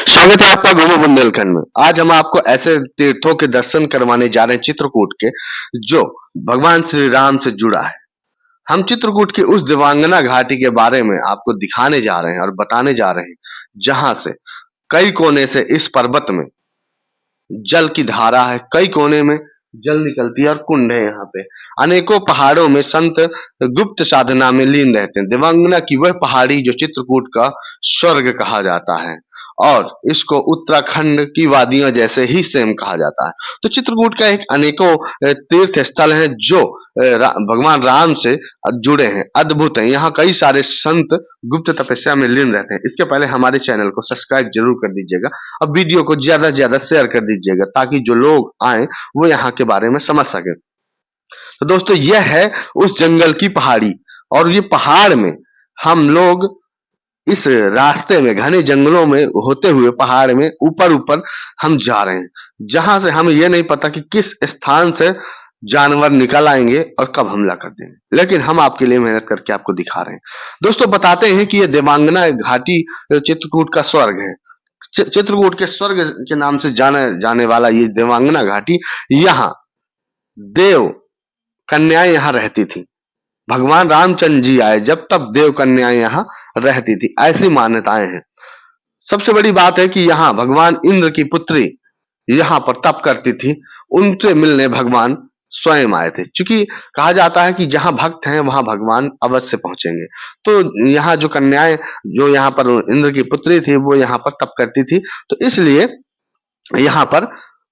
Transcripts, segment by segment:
स्वागत है आपका घूमो बुंदेलखंड में। आज हम आपको ऐसे तीर्थों के दर्शन करवाने जा रहे हैं चित्रकूट के, जो भगवान श्री राम से जुड़ा है। हम चित्रकूट की उस दिव्यांगना घाटी के बारे में आपको दिखाने जा रहे हैं और बताने जा रहे हैं, जहां से कई कोने से इस पर्वत में जल की धारा है, कई कोने में जल निकलती है और कुंड है। यहाँ पे अनेकों पहाड़ों में संत गुप्त साधना में लीन रहते हैं। दिव्यांगना की वह पहाड़ी जो चित्रकूट का स्वर्ग कहा जाता है और इसको उत्तराखंड की वादियां जैसे ही सेम कहा जाता है। तो चित्रकूट का एक अनेकों तीर्थ स्थल है जो भगवान राम से जुड़े हैं, अद्भुत हैं। यहाँ कई सारे संत गुप्त तपस्या में लीन रहते हैं। इसके पहले हमारे चैनल को सब्सक्राइब जरूर कर दीजिएगा और वीडियो को ज्यादा से ज्यादा शेयर कर दीजिएगा, ताकि जो लोग आए वो यहाँ के बारे में समझ सके। तो दोस्तों, यह है उस जंगल की पहाड़ी, और ये पहाड़ में हम लोग इस रास्ते में घने जंगलों में होते हुए पहाड़ में ऊपर ऊपर हम जा रहे हैं, जहां से हमें यह नहीं पता कि किस स्थान से जानवर निकल आएंगे और कब हमला कर देंगे, लेकिन हम आपके लिए मेहनत करके आपको दिखा रहे हैं। दोस्तों, बताते हैं कि यह देवांगना घाटी चित्रकूट का स्वर्ग है। चित्रकूट के स्वर्ग के नाम से जाने जाने वाला ये देवांगना घाटी, यहाँ देव कन्याएं यहाँ रहती थी। भगवान रामचंद्र जी आए जब, तब देव कन्याएं यहाँ रहती थी, ऐसी मान्यताएं हैं। सबसे बड़ी बात है कि यहाँ भगवान इंद्र की पुत्री यहाँ पर तप करती थी, उनसे मिलने भगवान स्वयं आए थे। क्योंकि कहा जाता है कि जहां भक्त हैं वहां भगवान अवश्य पहुंचेंगे। तो यहाँ जो कन्याएं, जो यहाँ पर इंद्र की पुत्री थी, वो यहाँ पर तप करती थी, तो इसलिए यहाँ पर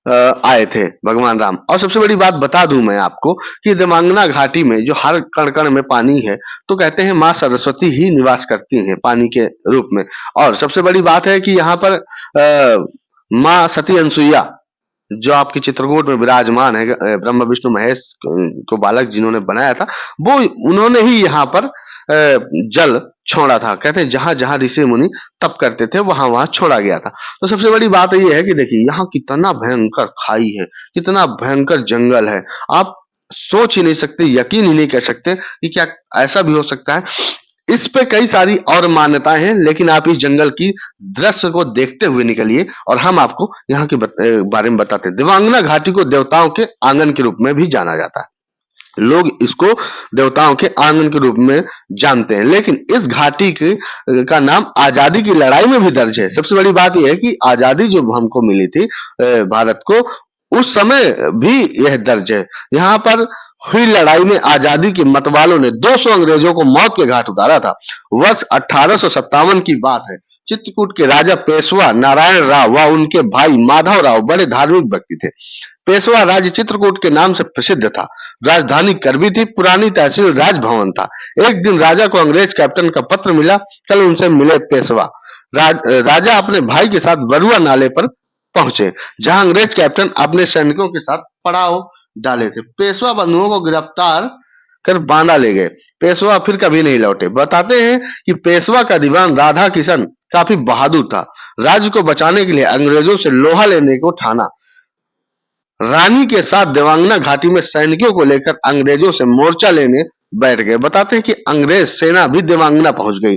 आए थे भगवान राम। और सबसे बड़ी बात बता दूं मैं आपको कि देवांगना घाटी में जो हर कण कण में पानी है, तो कहते हैं माँ सरस्वती ही निवास करती हैं पानी के रूप में। और सबसे बड़ी बात है कि यहाँ पर माँ सती अनसुईया, जो आपकी चित्रकूट में विराजमान है, ब्रह्मा विष्णु महेश को बालक जिन्होंने बनाया था, वो उन्होंने ही यहाँ पर जल छोड़ा था। कहते हैं जहां जहां ऋषि मुनि तप करते थे वहां वहां छोड़ा गया था। तो सबसे बड़ी बात यह है कि देखिए यहाँ कितना भयंकर खाई है, कितना भयंकर जंगल है। आप सोच ही नहीं सकते, यकीन ही नहीं कर सकते कि क्या ऐसा भी हो सकता है। इस पे कई सारी और मान्यताएं हैं, लेकिन आप इस जंगल की दृश्य को देखते हुए निकलिए और हम आपको यहाँ के बारे में बताते हैं। दिव्यांगना घाटी को देवताओं के आंगन के रूप में भी जाना जाता है। लोग इसको देवताओं के आंगन के रूप में जानते हैं, लेकिन इस घाटी का नाम आजादी की लड़ाई में भी दर्ज है। सबसे बड़ी बात यह है कि आजादी जो हमको मिली थी भारत को, उस समय भी यह दर्ज है। यहाँ पर हुई लड़ाई में आजादी के मतवालों ने 200 अंग्रेजों को मौत के घाट उतारा था। वर्ष 1857 की बात है। चित्रकूट के राजा पेशवा नारायण राव व उनके भाई माधव राव बड़े धार्मिक व्यक्ति थे। पेशवा राज्य चित्रकूट के नाम से प्रसिद्ध था। राजधानी करबी थी, पुरानी तहसील राजभवन था। एक दिन राजा को अंग्रेज कैप्टन का पत्र मिला। कल उनसे मिले पेशवा। राजा अपने भाई के साथ बरुआ नाले पर पहुंचे, जहां अंग्रेज कैप्टन अपने सैनिकों के साथ पड़ाव डाले थे। पेशवा बंधुओं को गिरफ्तार कर बांदा ले गए। पेशवा फिर कभी नहीं लौटे। बताते हैं कि पेशवा का दीवान राधा किशन काफी बहादुर था। राज्य को बचाने के लिए अंग्रेजों से लोहा लेने को ठाना। रानी के साथ देवांगना घाटी में सैनिकों को लेकर अंग्रेजों से मोर्चा लेने बैठ गए। बताते हैं कि अंग्रेज सेना भी देवांगना पहुंच गई।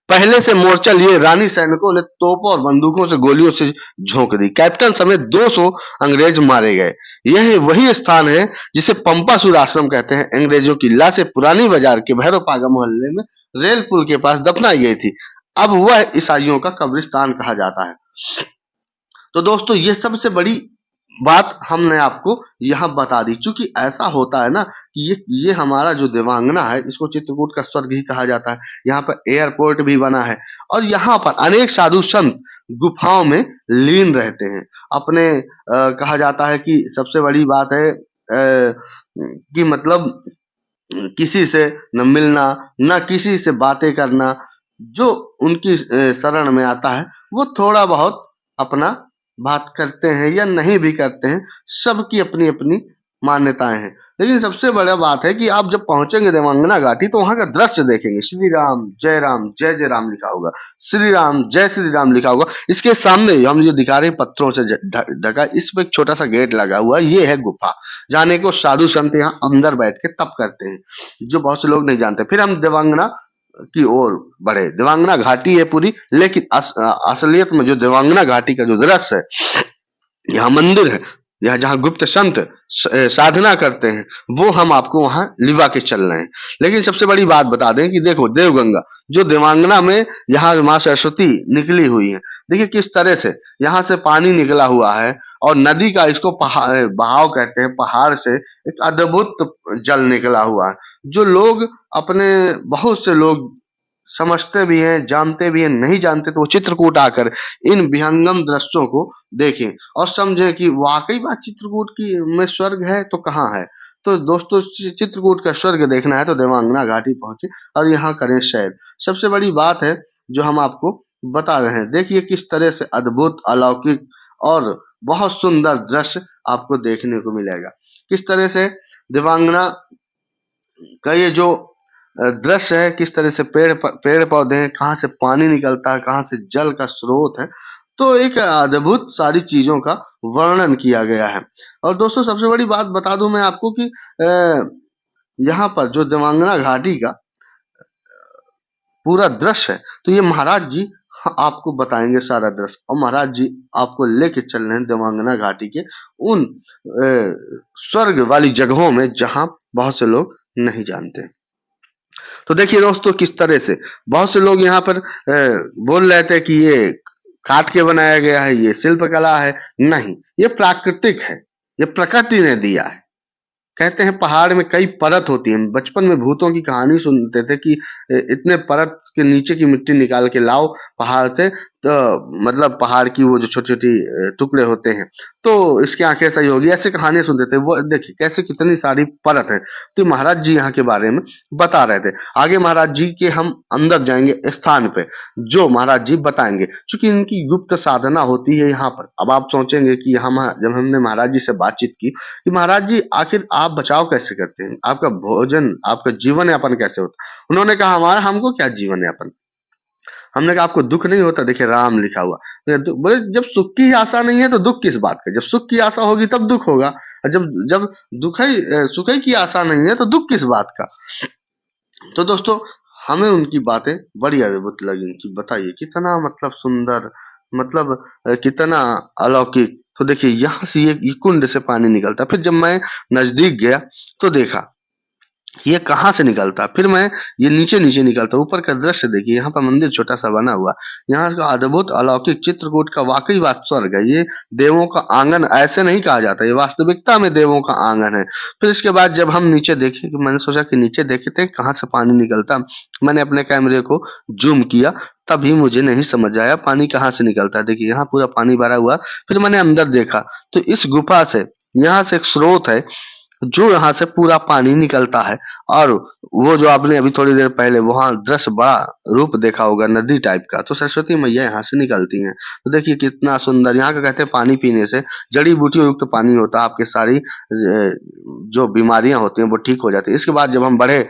पहले से मोर्चा लिए रानी सैनिकों ने तोपों और बंदूकों से गोलियों से झोंक दी। कैप्टन समेत 200 अंग्रेज मारे गए। यह वही स्थान है जिसे पंपासुर आश्रम कहते हैं। अंग्रेजों की लाशें पुरानी बाजार के भैरवपागा मोहल्ले में रेल पुल के पास दफनाई गई थी। अब वह ईसाइयों का कब्रिस्तान कहा जाता है। तो दोस्तों, ये सबसे बड़ी बात हमने आपको यहाँ बता दी। चूंकि ऐसा होता है ना कि ये हमारा जो देवांगना है, इसको चित्रकूट का स्वर्ग ही कहा जाता है। यहाँ पर एयरपोर्ट भी बना है और यहाँ पर अनेक साधु संत गुफाओं में लीन रहते हैं। अपने कहा जाता है कि सबसे बड़ी बात है कि मतलब किसी से न मिलना, न किसी से बातें करना। जो उनकी शरण में आता है वो थोड़ा बहुत अपना बात करते हैं या नहीं भी करते हैं, सबकी अपनी अपनी मान्यताएं हैं। लेकिन सबसे बड़ा बात है कि आप जब पहुंचेंगे देवांगना घाटी, तो वहां का दृश्य देखेंगे। श्री राम जय राम लिखा होगा, श्री राम जय श्री राम लिखा होगा। इसके सामने हम जो दिखा रहे हैं पत्थरों से ढका, इस पे एक छोटा सा गेट लगा हुआ है। ये है गुफा, जाने को साधु संत यहाँ अंदर बैठ के तप करते हैं, जो बहुत से लोग नहीं जानते। फिर हम देवांगना की ओर बढ़े। देवांगना घाटी है पूरी, लेकिन असलियत में जो देवांगना घाटी का जो दृश्य है, यहाँ मंदिर है, यहाँ जहाँ गुप्त संत साधना करते हैं, वो हम आपको वहां लिवा के चल रहे हैं। लेकिन सबसे बड़ी बात बता दें कि देखो देवगंगा जो देवांगना में यहाँ माँ सरस्वती निकली हुई है, देखिए किस तरह से यहाँ से पानी निकला हुआ है, और नदी का इसको बहाव कहते हैं, पहाड़ से एक अद्भुत जल निकला हुआ है, जो लोग अपने बहुत से लोग समझते भी हैं, जानते भी हैं, नहीं जानते तो वो चित्रकूट आकर इन विहंगम दृश्यों को देखें और समझें कि वाकई बात चित्रकूट की में स्वर्ग है तो कहाँ है। तो दोस्तों चित्रकूट का स्वर्ग देखना है तो देवांगना घाटी पहुंचे और यहाँ करें सैर। सबसे बड़ी बात है जो हम आपको बता रहे हैं, देखिए किस तरह से अद्भुत, अलौकिक और बहुत सुंदर दृश्य आपको देखने को मिलेगा। किस तरह से देवांगना का ये जो दृश्य है, किस तरह से पेड़ पौधे हैं, कहाँ से पानी निकलता है, कहाँ से जल का स्रोत है, तो एक अद्भुत सारी चीजों का वर्णन किया गया है। और दोस्तों सबसे बड़ी बात बता दूं मैं आपको कि यहाँ पर जो देवांगना घाटी का पूरा दृश्य है, तो ये महाराज जी आपको बताएंगे सारा दृश्य, और महाराज जी आपको लेके चल रहे हैं देवांगना घाटी के उन स्वर्ग वाली जगहों में जहां बहुत से लोग नहीं जानते। तो देखिए दोस्तों किस तरह से बहुत से लोग यहाँ पर बोल रहे थे कि ये काट के बनाया गया है, ये शिल्प कला है। नहीं, ये प्राकृतिक है, ये प्रकृति ने दिया है। कहते हैं पहाड़ में कई परत होती है। बचपन में भूतों की कहानी सुनते थे कि इतने परत के नीचे की मिट्टी निकाल के लाओ पहाड़ से, तो मतलब पहाड़ की वो जो छोटी-छोटी टुकड़े होते हैं, तो इसकी आंखें सही होगी, ऐसे कहानियां सुनते थे। वो देखिए कैसे कितनी सारी परत है। तो महाराज जी यहाँ के बारे में बता रहे थे। आगे महाराज जी के हम अंदर जाएंगे स्थान पे, जो महाराज जी बताएंगे, क्योंकि इनकी गुप्त साधना होती है यहाँ पर। अब आप सोचेंगे कि हम जब हमने महाराज जी से बातचीत की कि महाराज जी आखिर आप बचाव कैसे करते हैं, आपका भोजन, आपका जीवन यापन कैसे होता है। उन्होंने कहा हमारा हमको क्या जीवन यापन। हमने कहा आपको दुख नहीं होता, देखिए राम लिखा हुआ। बोले जब सुख की आशा नहीं है तो दुख किस बात का, जब सुख की आशा होगी तब दुख होगा, और जब जब सुख की आशा नहीं है तो दुख किस बात का। तो दोस्तों हमें उनकी बातें बड़ी अद्भुत लगी कि बताइए कितना मतलब सुंदर, मतलब कितना अलौकिक। तो देखिए यहाँ से ये कुंड से पानी निकलता। फिर जब मैं नजदीक गया तो देखा ये कहाँ से निकलता, फिर मैं ये नीचे निकलता। ऊपर का दृश्य देखिए, यहाँ पर मंदिर छोटा सा बना हुआ, यहाँ का अद्भुत अलौकिक चित्रकूट का वाकई बात स्वर्ग है। ये देवों का आंगन ऐसे नहीं कहा जाता, ये वास्तविकता में देवों का आंगन है। फिर इसके बाद जब हम नीचे देखे, कि मैंने सोचा कि नीचे देखते हैं कहाँ से पानी निकलता। मैंने अपने कैमरे को जूम किया, तभी मुझे नहीं समझ आया पानी कहाँ से निकलता है। देखिए यहाँ पूरा पानी भरा हुआ। फिर मैंने अंदर देखा तो इस गुफा से, यहाँ से एक स्रोत है जो यहाँ से पूरा पानी निकलता है। और वो जो आपने अभी थोड़ी देर पहले वहां दृश्य बड़ा रूप देखा होगा नदी टाइप का, तो सरस्वती मैया यहाँ से निकलती हैं। तो देखिए कितना सुंदर। यहाँ का कहते हैं पानी पीने से जड़ी बूटियों युक्त पानी होता है, आपके सारी जो बीमारियां होती हैं वो ठीक हो जाती है। इसके बाद जब हम बढ़े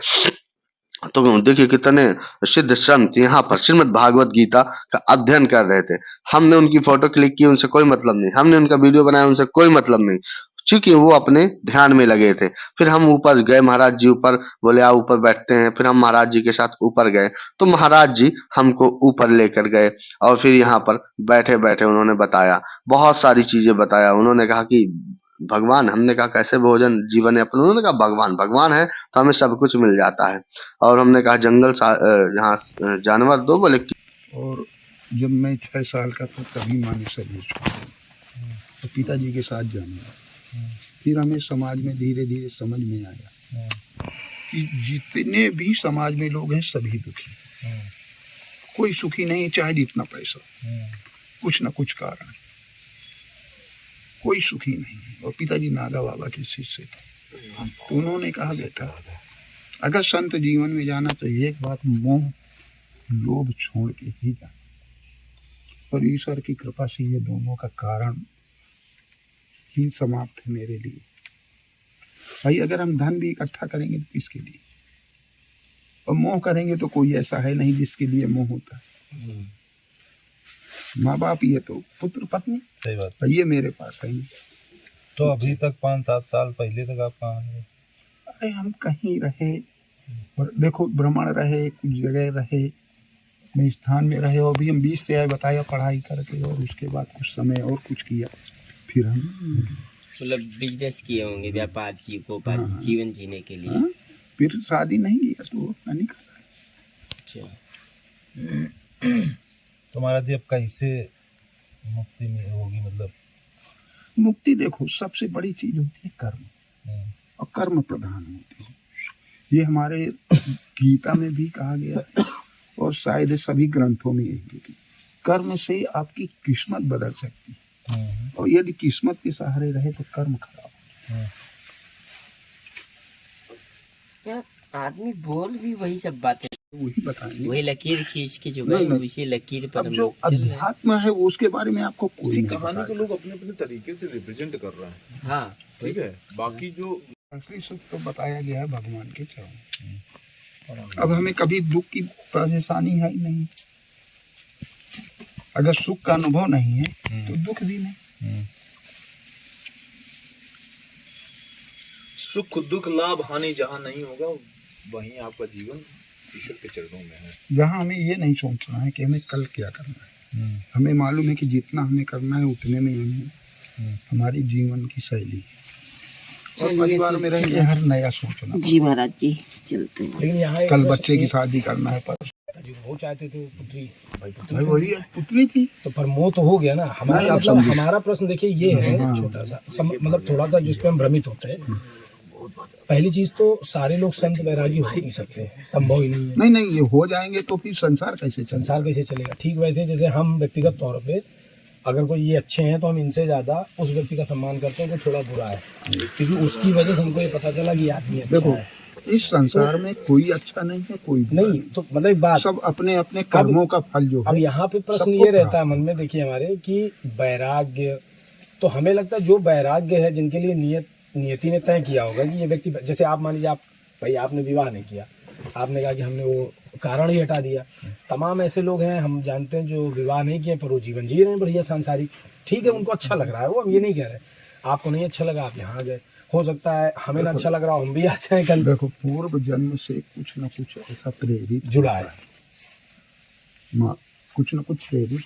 तो देखिए कितने सिद्ध संत यहाँ पर श्रीमद् भागवत गीता का अध्ययन कर रहे थे। हमने उनकी फोटो क्लिक की, उनसे कोई मतलब नहीं। हमने उनका वीडियो बनाया, उनसे कोई मतलब नहीं, चूंकि वो अपने ध्यान में लगे थे। फिर हम ऊपर गए, महाराज जी ऊपर बोले आओ ऊपर बैठते हैं। फिर हम महाराज जी के साथ ऊपर गए, तो महाराज जी हमको ऊपर लेकर गए और फिर यहाँ पर बैठे बैठे उन्होंने बताया, बहुत सारी चीजें बताया। उन्होंने कहा कि भगवान, हमने कहा कैसे भोजन जीवन यापन, उन्होंने कहा भगवान भगवान है तो हमें सब कुछ मिल जाता है। और हमने कहा जंगल यहाँ जानवर दो, बोले और जब मैं 6 साल का था तभी माँ ने शरीर छोड़ा, तो पिताजी के साथ जाना। फिर हमें समाज में धीरे धीरे समझ में आया कि जितने भी समाज में लोग हैं सभी दुखी, कोई सुखी नहीं, चाहे जितना पैसा, कुछ ना कुछ कारण, कोई सुखी नहीं। और पिताजी नागा बाबा के शिष्य थे, तो उन्होंने कहा बेटा अगर संत जीवन में जाना तो एक बात, मोह लोभ छोड़ के ही जाना। और ईश्वर की कृपा से ये दोनों का कारण ही समाप्त है मेरे लिए। भाई अगर हम धन भी इकट्ठा करेंगे तो किसके लिए, और मोह करेंगे तो कोई ऐसा है नहीं जिसके लिए मोह होता है। माँ बाप ये तो पुत्र पत्नी, सही बात। ये मेरे पास है नहीं। तो अभी तक 5-7 साल पहले तक आप कहाँ रहे? अरे हम कहीं रहे, और देखो भ्रमण रहे, कुछ जगह रहे, अपने स्थान में रहे, और भी हम 20 से आए बताया पढ़ाई करके, और उसके बाद कुछ समय और कुछ किया, फिर हम मतलब बिजनेस किए होंगे, व्यापार हाँ। जीवन जीने के लिए। हाँ, फिर शादी नहीं किया तो अपना नहीं कर। अच्छा, तुम्हारा जी अब कैसे मुक्ति में होगी, मतलब मुक्ति देखो सबसे बड़ी चीज होती है कर्म, और कर्म प्रधान होती है। ये हमारे गीता में भी कहा गया है, और शायद सभी ग्रंथों में यही है कि कर्म से आपकी किस्मत बदल सकती है, और यदि किस्मत के सहारे रहे तो कर्म खराब हो। क्या आदमी बोल भी वही सब बातें, वही बताएंगे। वही लकीर खींच के जो नहीं, गए नहीं। उसी लकीर पर अब हम जो लोग चल रहे हैं। अध्यात्म है उसके बारे में आपको कोई इसी नहीं कहानी को बताएगा। लोग अपने अपने तरीके से रिप्रेजेंट कर रहे हैं, हाँ, ठीक है। बाकी जो असली सुख तो बताया गया है भगवान के चरणों। अब हमें कभी दुख की परेशानी है ही नहीं। अगर सुख का अनुभव नहीं है तो दुख भी नहीं। सुख दुख लाभ हानि जहाँ नहीं होगा वहीं आपका जीवन ईश्वर के चरणों में है। जहाँ हमें ये नहीं सोचना है कि हमें कल क्या करना है। हमें मालूम है कि जितना हमें करना है उतने में हमें हमारी जीवन की शैली है। और परिवार में रहेंगे हर नया सोचना। जी महाराज जी चलते हैं। लेकिन यहाँ कल बच्चे की शादी करना है, पर वो चाहते थे पुत्री, भाई पुत्री भाई वही है, पुत्री थी तो पर मोह तो हो गया ना। नहीं, हमारा आप मतलब समझिए। हमारा प्रश्न देखिए ये है, हाँ। छोटा सा मतलब थोड़ा सा जिस पे हम भ्रमित होते हैं। पहली चीज तो सारे लोग संत वैरागी हो नहीं सकते, संभव ही नहीं है। नहीं नहीं, ये हो जाएंगे तो फिर संसार कैसे चलेगा? संसार कैसे चलेगा? ठीक वैसे जैसे हम व्यक्तिगत तौर पे अगर कोई ये अच्छे हैं तो हम इनसे ज्यादा उस व्यक्ति का सम्मान करते हैं जो थोड़ा बुरा है, क्योंकि उसकी वजह से हमको ये पता चला कि आदमी अच्छा देखो है। इस संसार में कोई अच्छा नहीं है, कोई बुरा नहीं तो मतलब एक बात, सब अपने अपने कर्मों का फल जो अब है। यहाँ पे प्रश्न सबको ये रहता है मन में, देखिए हमारे कि वैराग्य, तो हमें लगता है जो वैराग्य है, जिनके लिए नियति ने तय किया होगा कि ये व्यक्ति, जैसे आप मान लीजिए आप भाई आपने विवाह नहीं किया, आपने कहा कि हमने वो कारण ही हटा दिया। तमाम ऐसे लोग हैं हम जानते हैं जो विवाह नहीं किए पर वो जीवन जी रहे हैं बढ़िया सांसारिक, ठीक है, उनको अच्छा लग रहा है, वो हम ये नहीं कह रहे। आपको नहीं अच्छा लगा आप यहाँ गए, हो सकता है हमें ना अच्छा लग रहा हो, हम भी आ जाए कल। देखो पूर्व जन्म से कुछ न कुछ ऐसा प्रेरित जुड़ा है। कुछ न कुछ प्रेरित